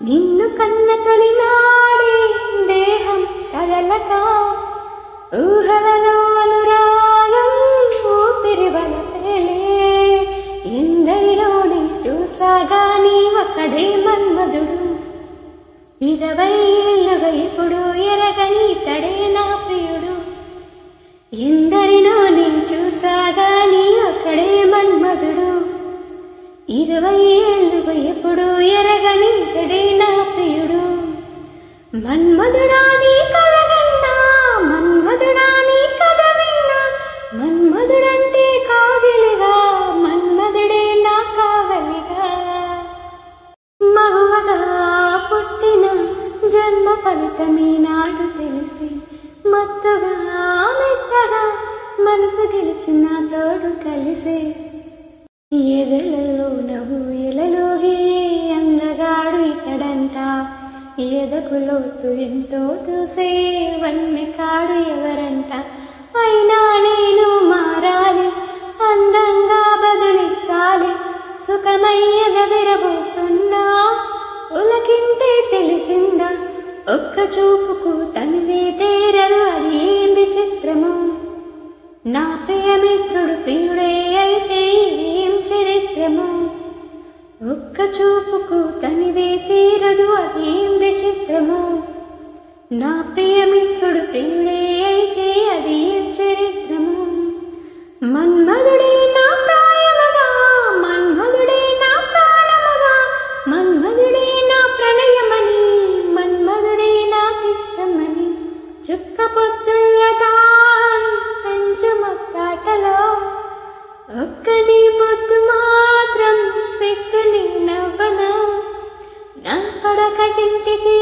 నిన్ను కన్న తొలినాడే దేహం కదలక ఊహలలో అనురాగం ఊపిరి వలపేలే ఎందరిలోనే చూసాగా నీ ఒక్కడే మన్మధుడు 20 ఏళ్ళుగా ఇప్పుడు ఎరగని తడే నా ప్రియుడు ఎందరిలోనే చూసాగా నీ ఒక్కడే మన్మధుడు 20 ఏళ్ళుగా ఎప్పుడు ఎరగని తడే నా ప్రియుడు మన్మధుడా నీ కలగన్నా మన్మధుడా నీ కథ విన్నా మన్మధుడంటే కాగిలిగా మన్మధుడే నా కావలిగా మగువగా పుట్టిన జన్మ ఫలితమే నాడు తెలిసి మత్తుగా మెత్తగా మనసు గెలిచిన తోడు కలిసే ఎదలలో నవ్వు ఎలలోగే అందగాడు ఇతడంట ఎదకు లోతు ఎంతో చూసే వన్నె కాడు ఎవరంట అయినా నేను మారాలి అందంగా బదులిస్తాలి సుఖమయ్యద విరబోస్తున్నా ఉలకింతే తెలిసిందా ఒక్క చూపుకు తనివే తేరదు అది ఏం విచిత్రము నా ప్రియమిత్రుడు ప్రియుడే అయితే ఏం చరిత్రము ఒక్క చూపుకు తనివే తీరదు అదేం విచిత్రము నా ప్రియమిత్రుడు ప్రియుడే అయితే అది ఏం చరిత్రము మన్మధుడే నా ప్రాయమగా మన్మధుడే నా ప్రాణమగా మన్మధుడే నా ప్రణయమని మన్మధుడే నాకిష్టమని చుక్క పొత్తులతా పెంచు మొత్తాటలో ఒక్కని పొత్తు మాత్రం సిక్కుని నవ్వనా నా పడకటింటికి